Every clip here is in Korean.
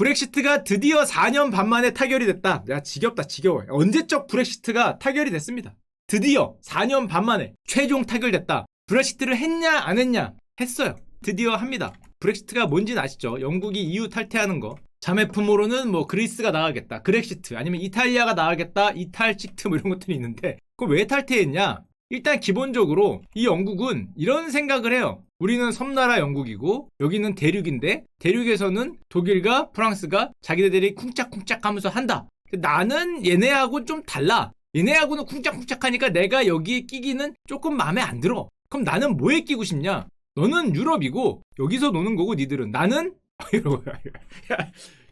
브렉시트가 드디어 4년 반 만에 타결이 됐다. 야, 지겹다, 지겨워. 언제적 브렉시트가 타결이 됐습니다. 드디어 4년 반 만에 최종 타결됐다. 브렉시트를 했냐, 안 했냐? 했어요. 드디어 합니다. 브렉시트가 뭔지는 아시죠? 영국이 EU 탈퇴하는 거. 자매품으로는 뭐 그리스가 나가겠다. 그렉시트. 아니면 이탈리아가 나가겠다. 이탈식트 뭐 이런 것들이 있는데, 그걸 왜 탈퇴했냐? 일단 기본적으로 이 영국은 이런 생각을 해요. 우리는 섬나라 영국이고 여기는 대륙인데 대륙에서는 독일과 프랑스가 자기네들이 쿵짝쿵짝 하면서 한다. 나는 얘네하고 좀 달라. 얘네하고는 쿵짝쿵짝 하니까 내가 여기에 끼기는 조금 마음에 안 들어. 그럼 나는 뭐에 끼고 싶냐? 너는 유럽이고 여기서 노는 거고 니들은. 나는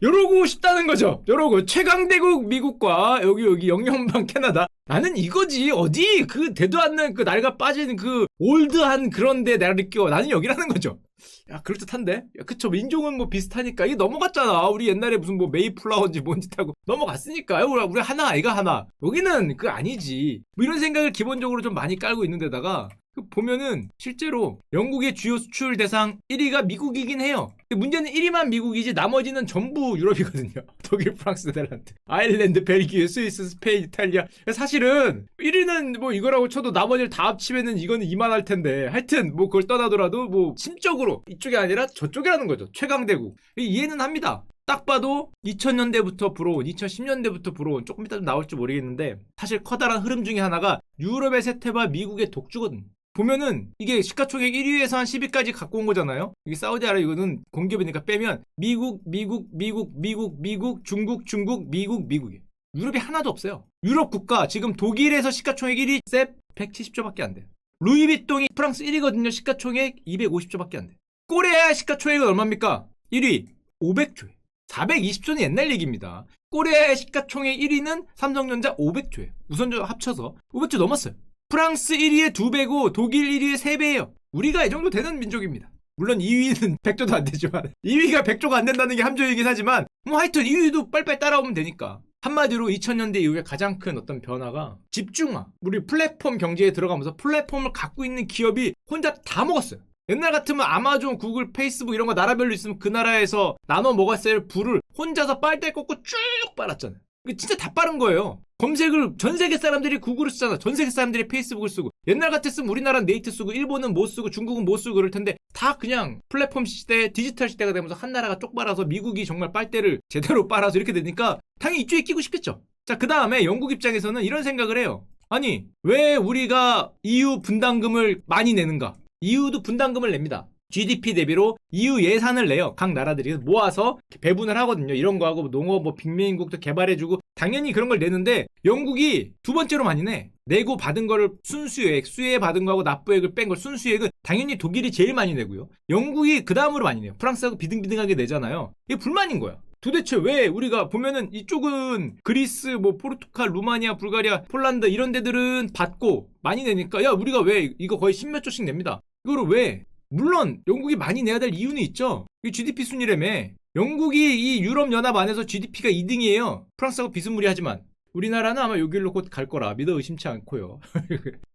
이러고 싶다는 거죠. 이러고 최강대국 미국과 여기 영연방 캐나다. 나는 이거지. 어디 그 대도 않는 그 낡아 빠진 그 올드한 그런데 나를 끼워. 나는 여기라는 거죠. 야, 그럴듯한데? 야, 그쵸. 인종은 뭐 비슷하니까. 이게 넘어갔잖아. 우리 옛날에 무슨 뭐 메이플라워인지 뭔지 타고 넘어갔으니까. 우리 하나, 아이가 하나. 여기는 그 아니지. 뭐 이런 생각을 기본적으로 좀 많이 깔고 있는 데다가 보면은 실제로 영국의 주요 수출 대상 1위가 미국이긴 해요. 근데 문제는 1위만 미국이지 나머지는 전부 유럽이거든요. 독일, 프랑스, 네덜란드, 아일랜드, 벨기에, 스위스, 스페인, 이탈리아. 사실은 1위는 뭐 이거라고 쳐도 나머지를 다 합치면은 이거는 이만할 텐데, 하여튼 뭐 그걸 떠나더라도 뭐 심적으로 이쪽이 아니라 저쪽이라는 거죠. 최강대국. 이해는 합니다. 딱 봐도 2000년대부터 불어온, 2010년대부터 불어온, 조금 이따 좀 나올지 모르겠는데 사실 커다란 흐름 중에 하나가 유럽의 쇠퇴와 미국의 독주거든. 보면은 이게 시가총액 1위에서 한 10위까지 갖고 온 거잖아요. 이게 사우디아라비아 이거는 공기업이니까 빼면 미국, 중국, 미국이에요. 유럽이 하나도 없어요. 유럽 국가 지금 독일에서 시가총액 1위 셉 170조밖에 안 돼요. 루이비통이 프랑스 1위거든요. 시가총액 250조밖에 안 돼요. 코리아 시가총액은 얼마입니까? 1위 500조예요. 420조는 옛날 얘기입니다. 코리아의 시가총액 1위는 삼성전자 500조예요. 우선적으로 합쳐서 500조 넘었어요. 프랑스 1위의 2배고 독일 1위의 3배예요. 우리가 이 정도 되는 민족입니다. 물론 2위는 100조도 안 되지만 2위가 100조가 안 된다는 게 함정이긴 하지만 뭐 하여튼 2위도 빨리빨리 따라오면 되니까. 한마디로 2000년대 이후에 가장 큰 어떤 변화가 집중화. 우리 플랫폼 경제에 들어가면서 플랫폼을 갖고 있는 기업이 혼자 다 먹었어요. 옛날 같으면 아마존, 구글, 페이스북 이런 거 나라별로 있으면 그 나라에서 나눠 먹었어야 할 부를 혼자서 빨대 꽂고 쭉 빨았잖아요. 이게 진짜 다 빠른 거예요. 검색을 전 세계 사람들이 구글을 쓰잖아. 전 세계 사람들이 페이스북을 쓰고. 옛날 같았으면 우리나라는 네이트 쓰고 일본은 못 쓰고 중국은 못 쓰고 그럴 텐데 다 그냥 플랫폼 시대, 디지털 시대가 되면서 한 나라가 쪽 빨아서 미국이 정말 빨대를 제대로 빨아서 이렇게 되니까 당연히 이쪽에 끼고 싶겠죠. 자, 그 다음에 영국 입장에서는 이런 생각을 해요. 아니, 왜 우리가 EU 분담금을 많이 내는가? EU도 분담금을 냅니다. GDP 대비로 EU 예산을 내요. 각 나라들이 모아서 배분을 하거든요. 이런 거 하고 농업, 뭐 빅민국도 개발해주고 당연히 그런 걸 내는데 영국이 두 번째로 많이 내. 내고 받은 거를 순수액, 수혜 받은 거하고 납부액을 뺀 걸 순수액은 당연히 독일이 제일 많이 내고요. 영국이 그 다음으로 많이 내요. 프랑스하고 비등비등하게 내잖아요. 이게 불만인 거야. 도대체 왜 우리가 보면은 이쪽은 그리스, 뭐 포르투갈, 루마니아, 불가리아, 폴란드 이런 데들은 받고 많이 내니까 야 우리가 왜 이거 거의 10몇 조씩 냅니다. 이거를 왜? 물론 영국이 많이 내야 될 이유는 있죠. 이 GDP 순위라며. 영국이 이 유럽연합 안에서 GDP가 2등이에요. 프랑스하고 비스무리하지만 우리나라는 아마 요 길로 곧 갈 거라 믿어 의심치 않고요.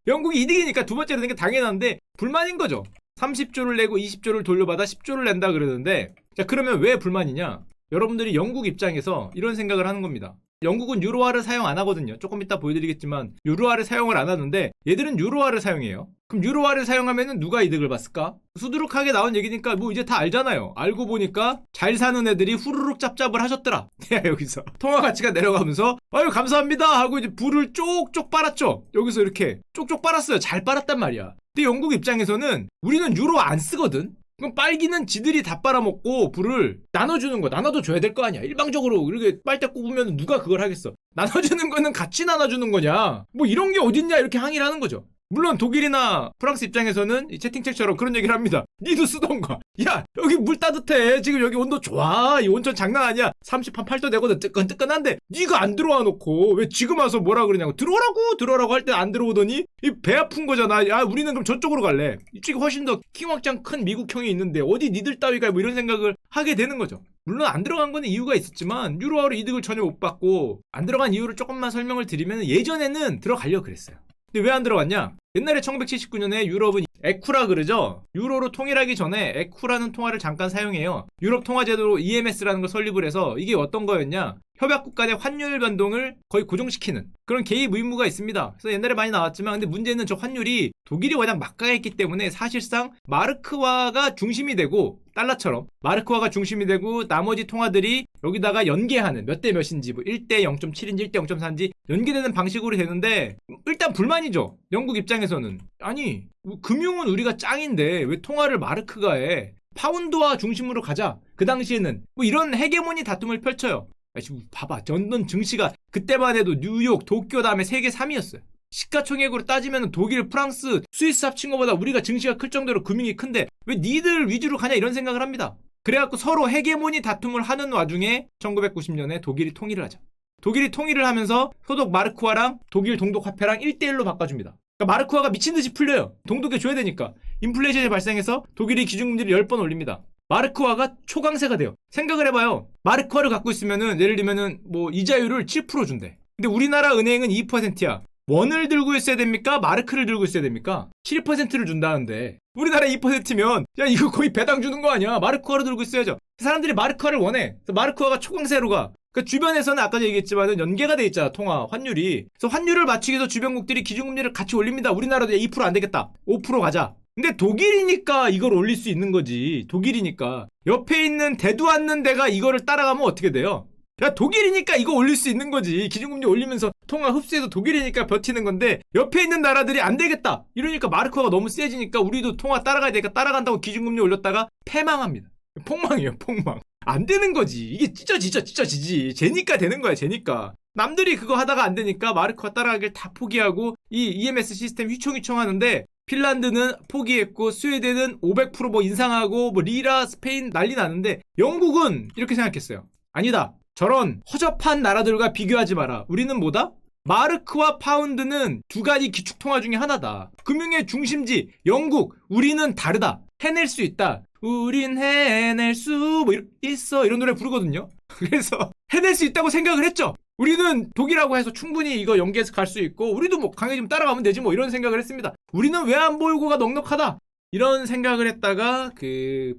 영국이 2등이니까 두 번째로 된 게 당연한데 불만인 거죠. 30조를 내고 20조를 돌려받아 10조를 낸다 그러는데 자 그러면 왜 불만이냐? 여러분들이 영국 입장에서 이런 생각을 하는 겁니다. 영국은 유로화를 사용 안 하거든요. 조금 이따 보여드리겠지만 유로화를 사용을 안 하는데 얘들은 유로화를 사용해요. 그럼 유로화를 사용하면 누가 이득을 봤을까? 수두룩하게 나온 얘기니까 뭐 이제 다 알잖아요. 알고 보니까 잘 사는 애들이 후루룩 짭짭을 하셨더라. 여기서 통화 가치가 내려가면서 아유 감사합니다 하고 이제 불을 쪽쪽 빨았죠. 여기서 이렇게 쪽쪽 빨았어요. 잘 빨았단 말이야. 근데 영국 입장에서는 우리는 유로 안 쓰거든. 그럼 빨기는 지들이 다 빨아먹고 불을 나눠주는 거 나눠도 줘야 될 거 아니야. 일방적으로 이렇게 빨대 꼽으면 누가 그걸 하겠어. 나눠주는 거는 같이 나눠주는 거냐. 뭐 이런 게 어딨냐 이렇게 항의를 하는 거죠. 물론 독일이나 프랑스 입장에서는 이 채팅책처럼 그런 얘기를 합니다. 니도 쓰던가. 야 여기 물 따뜻해. 지금 여기 온도 좋아. 이 온천 장난 아니야. 38도 되거든. 뜨끈뜨끈한데 니가 안 들어와 놓고 왜 지금 와서 뭐라 그러냐고. 들어오라고 할 때 안 들어오더니 이 배 아픈 거잖아. 야 우리는 그럼 저쪽으로 갈래. 이쪽이 훨씬 더 킹왕짱 큰 미국형이 있는데 어디 니들 따위가 뭐 이런 생각을 하게 되는 거죠. 물론 안 들어간 거는 이유가 있었지만 유로화로 이득을 전혀 못 받고 안 들어간 이유를 조금만 설명을 드리면 예전에는 들어가려고 그랬어요. 근데 왜 안 들어갔냐? 옛날에 1979년에 유럽은 에쿠라 그러죠? 유로로 통일하기 전에 에쿠라는 통화를 잠깐 사용해요. 유럽 통화제도로 EMS라는 걸 설립을 해서 이게 어떤 거였냐? 협약국 간의 환율 변동을 거의 고정시키는 그런 개입 의무가 있습니다. 그래서 옛날에 많이 나왔지만 근데 문제는 저 환율이 독일이 워낙 막강했기 때문에 사실상 마르크화가 중심이 되고 달러처럼 마르크화가 중심이 되고 나머지 통화들이 여기다가 연계하는 몇 대 몇인지 뭐 1대 0.7인지 1대 0.4인지 연계되는 방식으로 되는데 일단 불만이죠. 영국 입장에서는. 아니 금융은 우리가 짱인데 왜 통화를 마르크가 해? 파운드화 중심으로 가자. 그 당시에는 뭐 이런 헤게모니 다툼을 펼쳐요. 지금 봐봐. 런던 증시가 그때만 해도 뉴욕, 도쿄 다음에 세계 3위였어요. 시가총액으로 따지면 독일, 프랑스, 스위스 합친 것보다 우리가 증시가 클 정도로 금융이 큰데 왜 니들 위주로 가냐 이런 생각을 합니다. 그래갖고 서로 헤게모니 다툼을 하는 와중에 1990년에 독일이 통일을 하죠. 독일이 통일을 하면서 소속 마르크화랑 독일 동독 화폐랑 1대1로 바꿔줍니다. 그러니까 마르크화가 미친듯이 풀려요. 동독에 줘야 되니까. 인플레이션이 발생해서 독일이 기준금리를 10번 올립니다. 마르크화가 초강세가 돼요. 생각을 해봐요. 마르크화를 갖고 있으면은 예를 들면은 뭐 이자율을 7% 준대. 근데 우리나라 은행은 2%야. 원을 들고 있어야 됩니까? 마르크를 들고 있어야 됩니까? 7%를 준다는데 우리나라 2%면 야 이거 거의 배당 주는 거 아니야? 마르크화를 들고 있어야죠. 사람들이 마르크화를 원해. 그래서 마르크화가 초강세로 가. 그러니까 주변에서는 아까 얘기했지만 연계가 돼 있잖아. 통화 환율이. 그래서 환율을 맞추기 위해서 주변국들이 기준금리를 같이 올립니다. 우리나라도 2% 안 되겠다. 5% 가자. 근데 독일이니까 이걸 올릴 수 있는 거지. 독일이니까. 옆에 있는 대도 않는 데가 이거를 따라가면 어떻게 돼요? 야 독일이니까 이거 올릴 수 있는 거지. 기준금리 올리면서 통화 흡수해서 독일이니까 버티는 건데 옆에 있는 나라들이 안 되겠다. 이러니까 마르크화가 너무 세지니까 우리도 통화 따라가야 되니까 따라간다고 기준금리 올렸다가 패망합니다. 폭망이에요. 폭망. 안 되는 거지. 이게 찢어지지. 쟤니까 되는 거야. 쟤니까. 남들이 그거 하다가 안 되니까 마르크화 따라가길 다 포기하고 이 EMS 시스템 휘청휘청 하는데 핀란드는 포기했고 스웨덴은 500% 뭐 인상하고 뭐 리라 스페인 난리 나는데 영국은 이렇게 생각했어요. 아니다. 저런 허접한 나라들과 비교하지 마라. 우리는 뭐다? 마르크와 파운드는 두 가지 기축통화 중에 하나다. 금융의 중심지 영국 우리는 다르다. 해낼 수 있다. 우린 해낼 수 뭐 있어 이런 노래 부르거든요. 그래서 해낼 수 있다고 생각을 했죠. 우리는 독일하고 해서 충분히 이거 연계해서 갈 수 있고 우리도 뭐 강해지면 따라가면 되지 뭐 이런 생각을 했습니다. 우리는 외환보유고가 넉넉하다. 이런 생각을 했다가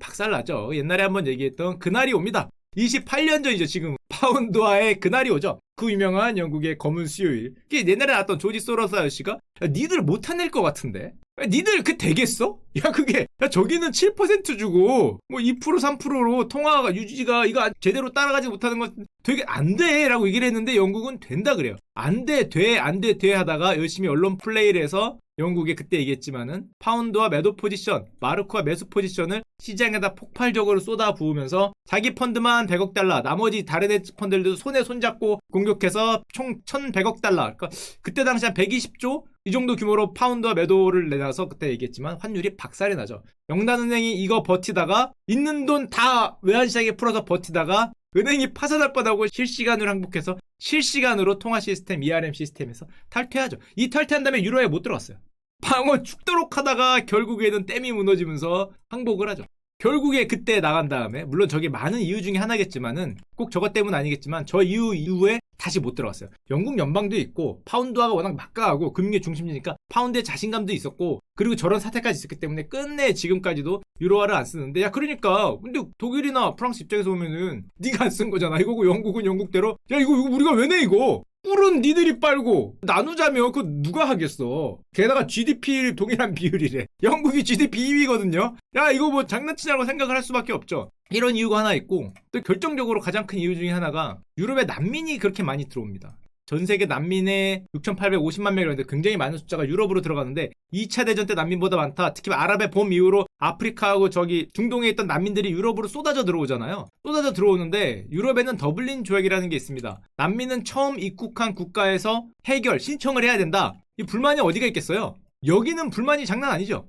박살나죠. 옛날에 한번 얘기했던 그날이 옵니다. 28년 전이죠. 지금 파운드화의 그날이 오죠. 그 유명한 영국의 검은 수요일. 그게 옛날에 나왔던 조지 소로스 아저씨가 야, 니들 못 해낼 것 같은데 야, 니들 되겠어? 야 그게 야 저기는 7% 주고 뭐 2% 3%로 통화가 유지가 이거 제대로 따라가지 못하는 건 되게 안 돼 라고 얘기를 했는데 영국은 된다 그래요. 안 돼 하다가 열심히 언론 플레이를 해서 영국에 그때 얘기했지만은 파운드와 매도 포지션, 마르크와 매수 포지션을 시장에다 폭발적으로 쏟아 부으면서 자기 펀드만 100억 달러, 나머지 다른 헤지 펀드들도 손에 손잡고 공격해서 총 1,100억 달러. 그러니까 그때 당시 한 120조 이 정도 규모로 파운드와 매도를 내놔서 그때 얘기했지만 환율이 박살이 나죠. 영단은행이 이거 버티다가 있는 돈 다 외환시장에 풀어서 버티다가 은행이 파산할 뻔하고 실시간으로 항복해서 실시간으로 통화 시스템 ERM 시스템에서 탈퇴하죠. 이 탈퇴한 다음에 유로에 못 들어갔어요. 방어 죽도록 하다가 결국에는 댐이 무너지면서 항복을 하죠. 결국에 그때 나간 다음에 물론 저게 많은 이유 중에 하나겠지만은 꼭 저것 때문 아니겠지만 저 이후 이후에 다시 못 들어갔어요. 영국 연방도 있고 파운드화가 워낙 막강하고 금융의 중심지니까 파운드에 자신감도 있었고 그리고 저런 사태까지 있었기 때문에 끝내 지금까지도 유로화를 안 쓰는데 야 그러니까 근데 독일이나 프랑스 입장에서 보면은 네가 안 쓴 거잖아. 이거고 영국은 영국대로 야 이거 우리가 왜 내 이거 뿔은 니들이 빨고 나누자면 그거 누가 하겠어. 게다가 GDP 동일한 비율이래. 영국이 GDP 2위거든요. 야 이거 뭐 장난치냐고 생각을 할 수밖에 없죠. 이런 이유가 하나 있고 또 결정적으로 가장 큰 이유 중에 하나가 유럽에 난민이 그렇게 많이 들어옵니다. 전 세계 난민의 6,850만 명이라는데 굉장히 많은 숫자가 유럽으로 들어가는데 2차 대전 때 난민보다 많다. 특히 아랍의 봄 이후로 아프리카하고 저기 중동에 있던 난민들이 유럽으로 쏟아져 들어오잖아요. 쏟아져 들어오는데 유럽에는 더블린 조약이라는 게 있습니다. 난민은 처음 입국한 국가에서 해결, 신청을 해야 된다. 이 불만이 어디가 있겠어요? 여기는 불만이 장난 아니죠.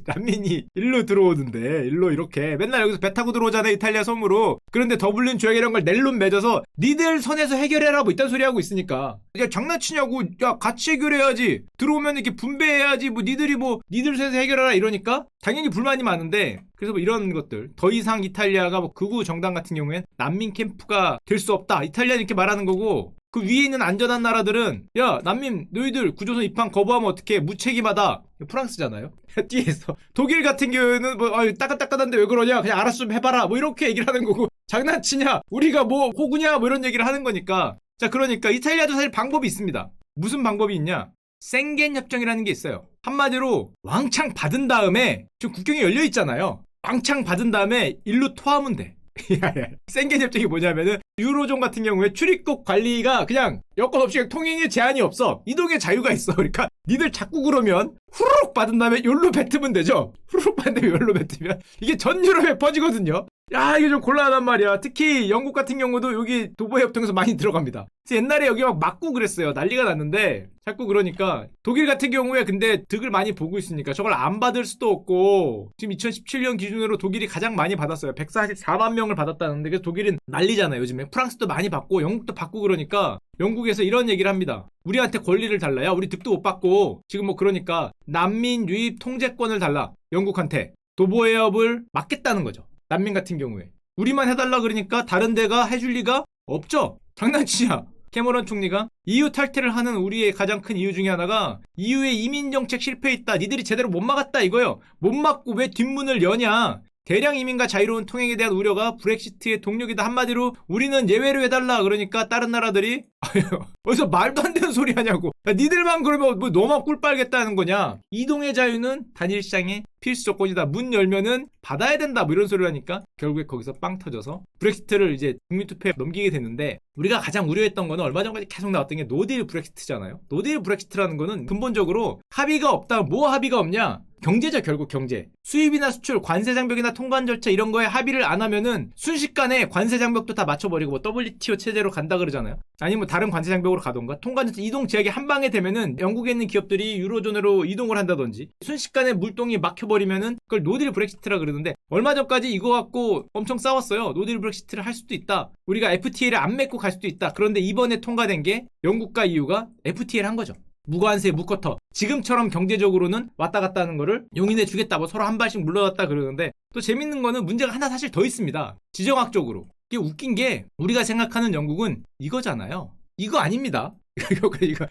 난민이 일로 들어오던데 일로 이렇게 맨날 여기서 배 타고 들어오잖아요. 이탈리아 섬으로. 그런데 더블린 조약이란 걸 낼론 맺어서 니들 선에서 해결해라 뭐 이딴 소리 하고 있으니까 야 장난치냐고. 야 같이 해결해야지. 들어오면 이렇게 분배해야지. 뭐 니들이 뭐 니들 선에서 해결하라 이러니까 당연히 불만이 많은데 그래서 뭐 이런 것들 더 이상 이탈리아가 뭐 극우 정당 같은 경우엔 난민 캠프가 될 수 없다. 이탈리아는 이렇게 말하는 거고 그 위에 있는 안전한 나라들은 야 난민 너희들 구조선 입항 거부하면 어떡해 무책임하다. 프랑스잖아요. 뒤에서 독일 같은 경우에는 뭐 따끈따끈한데 왜 그러냐 그냥 알아서 좀 해봐라 뭐 이렇게 얘기를 하는 거고 장난치냐 우리가 뭐 호구냐 뭐 이런 얘기를 하는 거니까. 자 그러니까 이탈리아도 사실 방법이 있습니다. 무슨 방법이 있냐? 생겐 협정이라는 게 있어요. 한마디로 왕창 받은 다음에 지금 국경이 열려 있잖아요. 왕창 받은 다음에 일로 토하면 돼. 생겐 협정이 뭐냐면은 유로존 같은 경우에 출입국 관리가 그냥 여건 없이 그냥 통행에 제한이 없어. 이동의 자유가 있어. 그러니까 니들 자꾸 그러면 후루룩 받은 다음에 열로 뱉으면 되죠. 후루룩 받은 다음에 열로 뱉으면 이게 전 유럽에 퍼지거든요. 야 이게 좀 곤란하단 말이야. 특히 영국 같은 경우도 여기 도보 협정에서 많이 들어갑니다. 그래서 옛날에 여기 막 맞고 그랬어요. 난리가 났는데 자꾸 그러니까 독일 같은 경우에 근데 득을 많이 보고 있으니까 저걸 안 받을 수도 없고 지금 2017년 기준으로 독일이 가장 많이 받았어요. 144만 명을 받았다는데 그래서 독일은 난리잖아요. 요즘에 프랑스도 많이 받고 영국도 받고 그러니까 영국에서 이런 얘기를 합니다. 우리한테 권리를 달라야 우리 득도 못 받고 지금 뭐 그러니까 난민 유입 통제권을 달라. 영국한테 도보해협을 막겠다는 거죠. 난민 같은 경우에 우리만 해달라 그러니까 다른 데가 해줄 리가 없죠. 장난치냐. 캐머런 총리가 EU 탈퇴를 하는 우리의 가장 큰 이유 중에 하나가 EU의 이민 정책 실패했다. 니들이 제대로 못 막았다 이거예요. 못 막고 왜 뒷문을 여냐. 대량 이민과 자유로운 통행에 대한 우려가 브렉시트의 동력이다. 한마디로 우리는 예외로 해달라. 그러니까 다른 나라들이 어디서 말도 안 되는 소리 하냐고. 야, 니들만 그러면 뭐 너만 꿀 빨겠다는 거냐. 이동의 자유는 단일 시장의 필수 조건이다. 문 열면은 받아야 된다. 뭐 이런 소리를 하니까 결국에 거기서 빵 터져서 브렉시트를 이제 국민투표에 넘기게 됐는데 우리가 가장 우려했던 거는 얼마 전까지 계속 나왔던 게 노딜 브렉시트잖아요. 노딜 브렉시트라는 거는 근본적으로 합의가 없다. 뭐 합의가 없냐. 경제죠. 결국 경제. 수입이나 수출, 관세 장벽이나 통관 절차 이런 거에 합의를 안 하면은 순식간에 관세 장벽도 다 맞춰버리고 뭐 WTO 체제로 간다 그러잖아요. 아니면 뭐 다른 관세 장벽으로 가던가 통관 절차 이동 제약이 한 방에 되면은 영국에 있는 기업들이 유로존으로 이동을 한다든지 순식간에 물동이 막혀버리면은 그걸 노딜 브렉시트라 그러는데 얼마 전까지 이거 갖고 엄청 싸웠어요. 노딜 브렉시트를 할 수도 있다. 우리가 FTA를 안 맺고 갈 수도 있다. 그런데 이번에 통과된 게 영국과 EU가 FTA를 한 거죠. 무관세 무커터. 지금처럼 경제적으로는 왔다 갔다 하는 거를 용인해 주겠다. 뭐 서로 한 발씩 물러갔다 그러는데 또 재밌는 거는 문제가 하나 사실 더 있습니다. 지정학적으로. 이게 웃긴 게 우리가 생각하는 영국은 이거잖아요. 이거 아닙니다.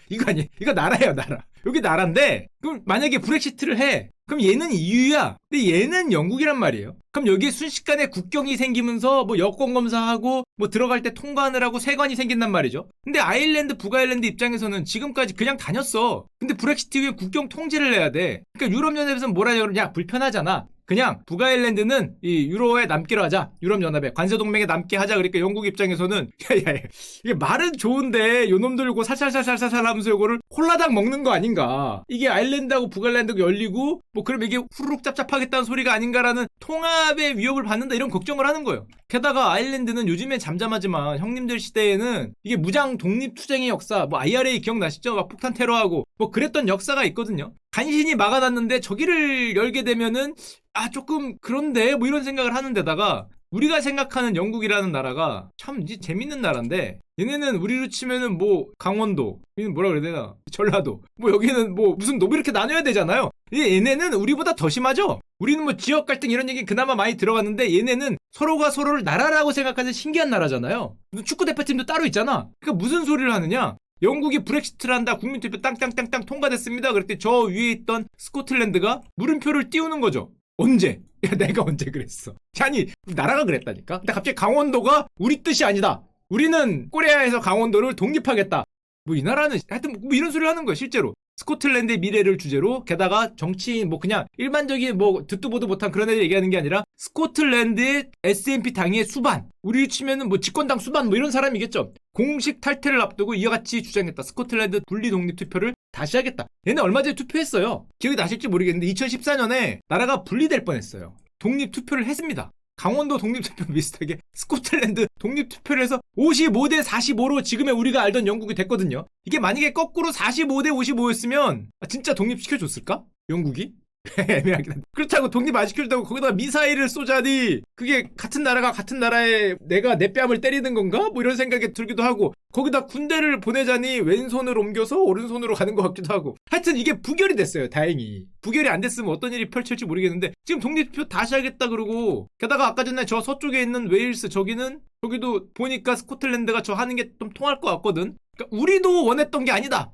이거 아니에요. 이거 나라예요, 나라. 여기 나라인데 그럼 만약에 브렉시트를 해. 그럼 얘는 EU야. 근데 얘는 영국이란 말이에요. 그럼 여기에 순식간에 국경이 생기면서 뭐 여권 검사하고 뭐 들어갈 때 통관을 하고 세관이 생긴단 말이죠. 근데 아일랜드, 북아일랜드 입장에서는 지금까지 그냥 다녔어. 근데 브렉시트 이후에 국경 통제를 해야 돼. 그러니까 유럽연합에서는 뭐라 하냐면 야 불편하잖아. 그냥 북아일랜드는 이 유로에 남기로 하자. 유럽연합에 관세동맹에 남게 하자. 그러니까 영국 입장에서는 야야야 이게 말은 좋은데 요놈 들고 살살살살살 하면서 요거를 홀라당 먹는 거 아닌가. 이게 아일랜드하고 북아일랜드가 열리고 뭐 그러면 이게 후루룩 짭짭하겠다는 소리가 아닌가라는 통합의 위협을 받는다 이런 걱정을 하는 거예요. 게다가 아일랜드는 요즘엔 잠잠하지만 형님들 시대에는 이게 무장 독립투쟁의 역사 뭐 IRA 기억나시죠? 막 폭탄 테러하고 뭐 그랬던 역사가 있거든요. 간신히 막아놨는데 저기를 열게 되면은 아 조금 그런데 뭐 이런 생각을 하는 데다가 우리가 생각하는 영국이라는 나라가 참 이제 재밌는 나라인데 얘네는 우리로 치면은 뭐 강원도 여기는 뭐라 그래야 되나 전라도 뭐 여기는 뭐 무슨 노브 이렇게 나눠야 되잖아요. 얘네는 우리보다 더 심하죠. 우리는 뭐 지역 갈등 이런 얘기 그나마 많이 들어갔는데 얘네는 서로가 서로를 나라라고 생각하는 신기한 나라잖아요. 축구 대표팀도 따로 있잖아. 그러니까 무슨 소리를 하느냐. 영국이 브렉시트를 한다. 국민투표 땅땅땅땅 통과됐습니다. 그랬더니 저 위에 있던 스코틀랜드가 물음표를 띄우는 거죠. 언제? 야, 내가 언제 그랬어? 아니, 나라가 그랬다니까? 근데 갑자기 강원도가 우리 뜻이 아니다. 우리는 코리아에서 강원도를 독립하겠다. 뭐 이 나라는 하여튼 뭐 이런 소리를 하는 거예요, 실제로. 스코틀랜드의 미래를 주제로 게다가 정치인 뭐 그냥 일반적인 뭐 듣도 보도 못한 그런 애들 얘기하는 게 아니라 스코틀랜드의 SNP 당의 수반 우리 치면은 뭐 집권당 수반 뭐 이런 사람이겠죠. 공식 탈퇴를 앞두고 이와 같이 주장했다. 스코틀랜드 분리 독립 투표를 다시 하겠다. 얘네 얼마 전에 투표했어요. 기억이 나실지 모르겠는데 2014년에 나라가 분리될 뻔했어요. 독립 투표를 했습니다. 강원도 독립투표 비슷하게 스코틀랜드 독립투표를 해서 55대 45로 지금의 우리가 알던 영국이 됐거든요. 이게 만약에 거꾸로 45대 55였으면 진짜 독립시켜줬을까? 영국이? 애매하긴 한데 그렇다고 독립 안 시켜준다고 거기다가 미사일을 쏘자니 그게 같은 나라가 같은 나라에 내가 내 뺨을 때리는 건가? 뭐 이런 생각이 들기도 하고 거기다 군대를 보내자니 왼손을 옮겨서 오른손으로 가는 것 같기도 하고. 하여튼 이게 부결이 됐어요. 다행히. 부결이 안 됐으면 어떤 일이 펼쳐질지 모르겠는데 지금 독립투표 다시 하겠다 그러고, 게다가 아까 전에 저 서쪽에 있는 웨일스 저기도 보니까 스코틀랜드가 저 하는 게 좀 통할 것 같거든. 그러니까 우리도 원했던 게 아니다.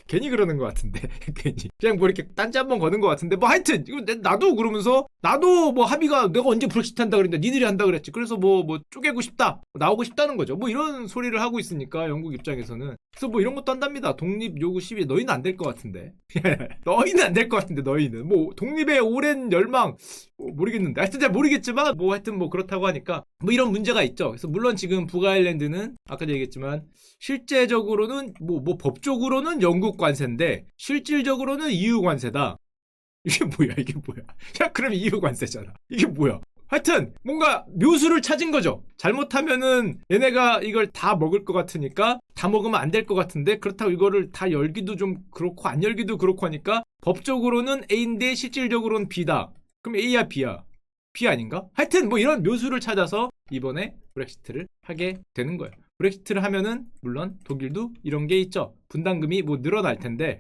괜히 그러는 것 같은데. 괜히 그냥 뭐 이렇게 딴지 한번 거는 것 같은데, 뭐 하여튼 이거 나도 그러면서 나도 뭐 합의가 내가 언제 브렉시트 한다 그랬는데 니들이 한다 그랬지. 그래서 뭐 쪼개고 싶다, 나오고 싶다는 거죠. 뭐 이런 소리를 하고 있으니까 영국 입장에서는. 그래서 뭐 이런 것도 한답니다. 독립 요구 시위. 너희는 안 될 것 같은데. 너희는 안 될 것 같은데. 너희는 뭐 독립의 오랜 열망 모르겠는데, 하여튼 잘 모르겠지만 뭐 하여튼 뭐 그렇다고 하니까 뭐 이런 문제가 있죠. 그래서 물론 지금 북아일랜드는 아까도 얘기했지만 실제적으로는 뭐 법적으로는 영국 관세인데 실질적으로는 EU 관세다. 이게 뭐야? 야, 그럼 EU 관세잖아. 이게 뭐야? 하여튼 뭔가 묘수를 찾은 거죠. 잘못하면은 얘네가 이걸 다 먹을 것 같으니까 다 먹으면 안 될 것 같은데, 그렇다고 이거를 다 열기도 좀 그렇고 안 열기도 그렇고 하니까 법적으로는 A인데 실질적으로는 B다. 그럼 A야 B야? B 아닌가? 하여튼 뭐 이런 묘수를 찾아서 이번에 브렉시트를 하게 되는 거예요. 브렉시트를 하면은 물론 독일도 이런 게 있죠. 분담금이 뭐 늘어날 텐데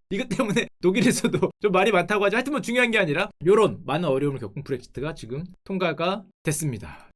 이것 때문에 독일에서도 좀 말이 많다고 하죠. 하여튼 뭐 중요한 게 아니라 이런 많은 어려움을 겪은 브렉시트가 지금 통과가 됐습니다.